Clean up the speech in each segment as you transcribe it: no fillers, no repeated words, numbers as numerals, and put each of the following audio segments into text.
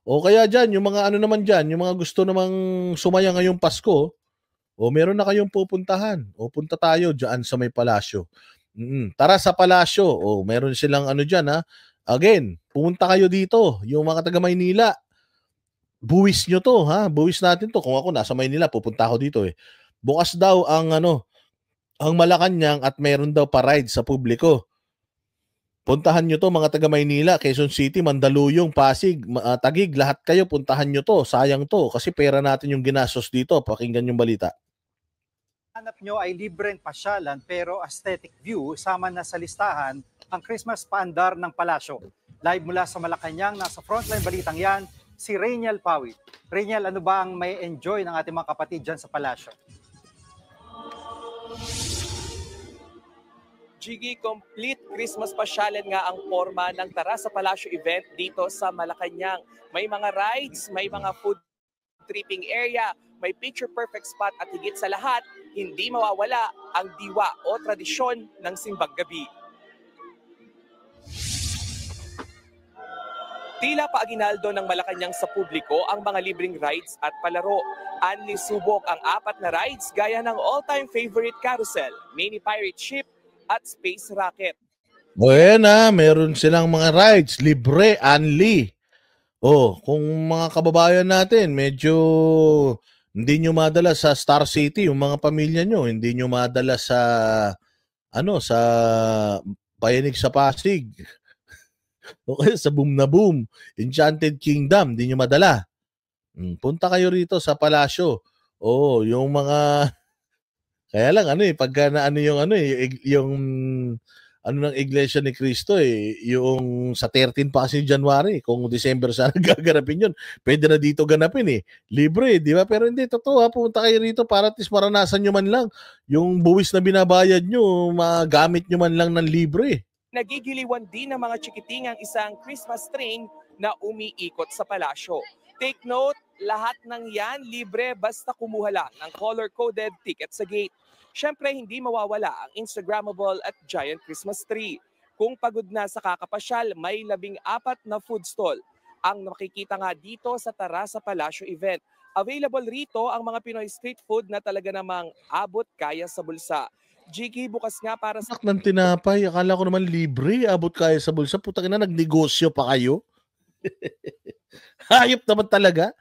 O kaya dyan, yung mga ano naman dyan, yung mga gusto namang sumaya ngayong Pasko, o meron na kayong pupuntahan. O punta tayo dyan sa may palasyo. Tara sa palasyo. O meron silang ano dyan ha. Again, pumunta kayo dito. Yung mga taga Maynila, buwis nyo to ha. Buwis natin to. Kung ako nasa Maynila, pupunta ako dito eh. Bukas daw ang ano, ang Malacanang at meron daw pa ride sa publiko. Puntahan nyo to mga taga Maynila, Quezon City, Mandaluyong, Pasig, Taguig, lahat kayo puntahan nyo to. Sayang to kasi pera natin yung ginastos dito. Pakinggan yung balita. Hanap nyo ay libreng pasyalan pero aesthetic view, sama na sa listahan ang Christmas paandar ng palasyo. Live mula sa Malacanang, nasa frontline balitang yan, si Reynel Pawit. Reynel, ano ba ang may enjoy ng ating mga kapatid dyan sa palasyo? Jiggy, complete Christmas pasyalan nga ang forma ng Tara sa Palasyo event dito sa Malacanang. May mga rides, may mga food tripping area, may picture perfect spot at higit sa lahat, hindi mawawala ang diwa o tradisyon ng simbang gabi. Tila paaginaldo ng Malacanang sa publiko ang mga libreng rides at palaro. Anli subok ang 4 na rides gaya ng all-time favorite carousel, mini pirate ship, at space rocket. Buena, meron silang mga rides, libre, anli. Kung mga kababayan natin, medyo hindi nyo madala sa Star City, yung mga pamilya nyo, hindi nyo madala sa, sa Payanig sa Pasig. Okay, sa Boom na Boom, Enchanted Kingdom, hindi nyo madala. Punta kayo rito sa palasyo. Yung mga kaya lang pagka na yung ng Iglesia ni Cristo yung sa 13 pa kasi January, kung December sana gaganapin yun, pwede na dito ganapin libre, di ba? Pero hindi, totoo pumunta kayo rito para at least maranasan nyo man lang yung buwis na binabayad nyo, magamit nyo man lang ng libre. Nagigiliwan din ng mga chikiting ang isang Christmas train na umiikot sa palasyo. Take note, lahat ng yan libre basta kumuha lang ng color-coded ticket sa gate. Siyempre, hindi mawawala ang Instagrammable at giant Christmas tree. Kung pagod na sa kakapasyal, may 14 na food stall. Ang makikita nga dito sa Tara sa Palasyo event. Available rito ang mga Pinoy street food na talaga namang abot kaya sa bulsa. Jiggy, bukas nga para sa... ng tinapay, akala ko naman libre, abot kaya sa bulsa. Putang ina, nagnegosyo pa kayo? Hayop naman talaga.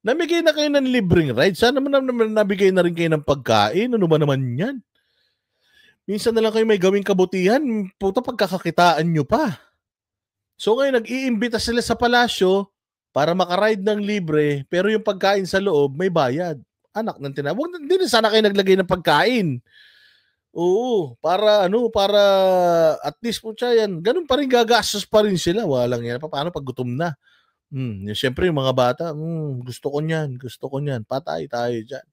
Namigay na kayo ng libreng ride. Sana naman nabigay na rin kayo ng pagkain. Ano ba naman yan? Minsan na lang kayo may gawing kabutihan. Puta, pagkakakitaan nyo pa. So ngayon, nag-iimbita sila sa palasyo para makaride ng libre, pero yung pagkain sa loob, may bayad. Anak ng tinawag. Hindi na sana kayo naglagay ng pagkain. Oo, para at least po siya yan. Ganun pa rin gagastos pa rin sila. Walang yan. Paano pag gutom na? Siyempre yung mga bata, gusto ko niyan, patay tayo dyan.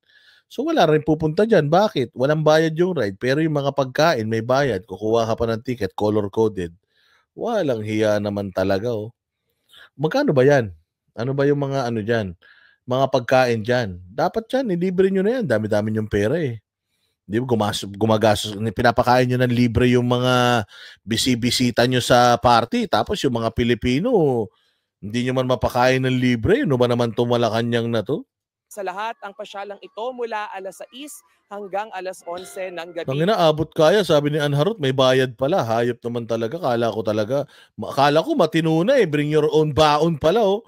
So wala rin pupunta dyan. Bakit? Walang bayad yung ride, pero yung mga pagkain may bayad. Kukuha ka pa ng ticket, color-coded. Walang hiya naman talaga, Magkano ba yan? Ano ba yung mga dyan? Mga pagkain dyan. Dapat dyan, ilibre nyo na yan. Dami-dami yung pera Di ba, gumagastos, pinapakain nyo ng libre yung mga bisita nyo sa party. Tapos yung mga Pilipino, hindi nyo man mapakain ng libre. Ano ba naman itong Malacanang na to? Sa lahat, ang pasyalang ito mula alas 6 hanggang alas 11 ng gabi. Tangina, abot kaya, sabi ni Anharot, may bayad pala. Hayop naman talaga. Akala ko matino na bring your own baon pala,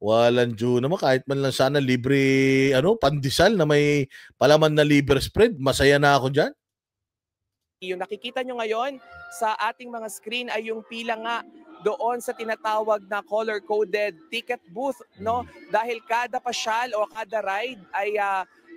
Walang due naman. Kahit man lang sana libre, pandesal na may palaman na libre spread. Masaya na ako dyan. Yung nakikita nyo ngayon sa ating mga screen ay yung pila nga doon sa tinatawag na color-coded ticket booth, no? Dahil kada pasyal o kada ride ay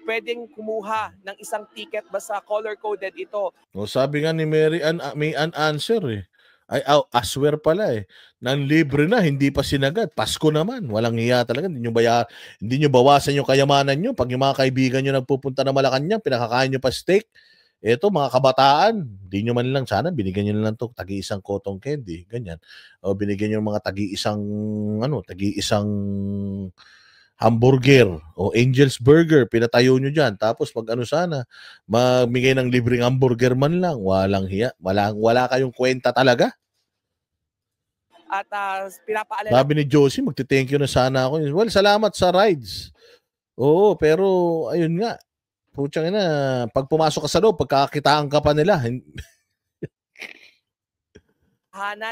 pwedeng kumuha ng isang ticket basta color-coded ito. Sabi nga ni Mary Ann, may an answer Ay, aswer pala Nang libre na, hindi pa sinagad. Pasko naman. Walang hiya talaga. Hindi nyo bawasan yung kayamanan nyo. Pag yung mga kaibigan nyo nagpupunta na Malacanang, pinakakain nyo pa steak. Eto, mga kabataan, di nyo man lang sana, binigyan nyo lang to tagi-isang cotton candy, ganyan. O binigyan nyo mga tagi-isang hamburger o Angel's Burger, pinatayo nyo dyan. Tapos pag sana, mamigay ng libreng hamburger man lang, walang hiya. Wala kayong kwenta talaga. At pinapaalala Sabi ni Josie, magti-thank you na sana ako. Well, salamat sa rides. Oo, pero ayun nga. Putsang ina, pag pumasok ka sa loob, pagkakakitaan ka pa nila.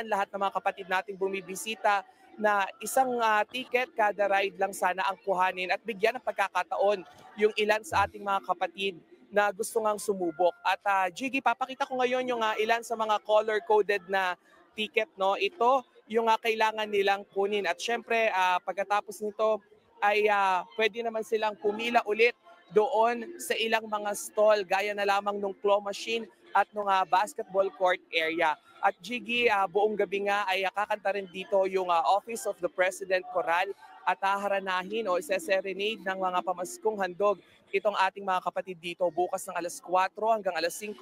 lahat ng mga kapatid nating bumibisita na isang ticket kada ride lang sana ang kuhanin at bigyan ng pagkakataon yung ilan sa ating mga kapatid na gusto ngang sumubok. At Jiggy, papakita ko ngayon yung ilan sa mga color-coded na ticket. No? Ito yung kailangan nilang kunin. At syempre, pagkatapos nito ay pwede naman silang pumila ulit doon sa ilang mga stall gaya na lamang nung claw machine at nung basketball court area. At Jiggy, buong gabi nga ay kakanta rin dito yung Office of the President Choral at haharanahin o isa-serenade ng mga pamaskong handog itong ating mga kapatid dito. Bukas ng alas 4 hanggang alas 5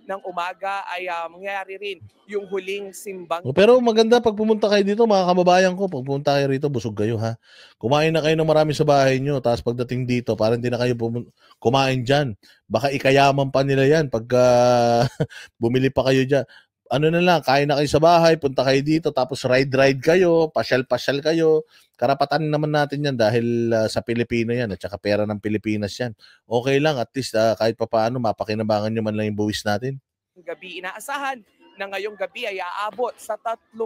ng umaga ay mangyayari rin yung huling simbang. Pero maganda pag pumunta kayo dito, mga kababayan ko, pag pumunta kayo rito, busog kayo ha. Kumain na kayo ng marami sa bahay nyo, tapos pagdating dito, parang hindi na kayo kumain dyan. Baka ikayaman pa nila yan pagka bumili pa kayo dyan. Ano na lang, kain na kayo sa bahay, punta kayo dito, tapos ride kayo, pasyal kayo. Karapatan naman natin yan dahil sa Pilipino yan at saka pera ng Pilipinas yan. Okay lang, at least kahit pa paano, mapakinabangan nyo man lang yung buwis natin. Gabi, inaasahan na ngayong gabi ay aabot sa 3,000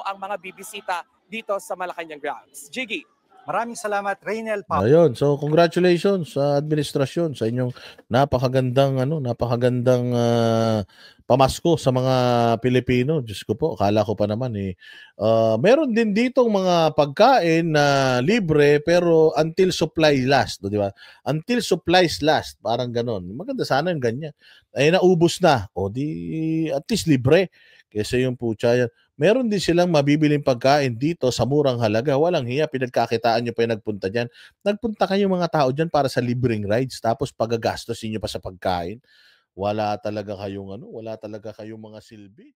ang mga bibisita dito sa Malacanang Grounds. Jiggy. Maraming salamat, Raynel Pao. Ayun, so congratulations sa administrasyon sa inyong napakagandang pamasko sa mga Pilipino. Diyos ko po, akala ko pa naman meron din ditong mga pagkain na libre pero until supply last, di ba? Until supplies last, parang ganon. Maganda sana yung ganyan. Ay naubos na, o di at least libre. Kesa yung putya yan. Meron din silang mabibiling pagkain dito sa murang halaga. Walang hiya, pinagkakitaan nyo pa yung nagpunta dyan. Nagpunta kayo mga tao dyan para sa libreng rides, tapos pagagastosin nyo pa sa pagkain. Wala talaga kayong mga silbi.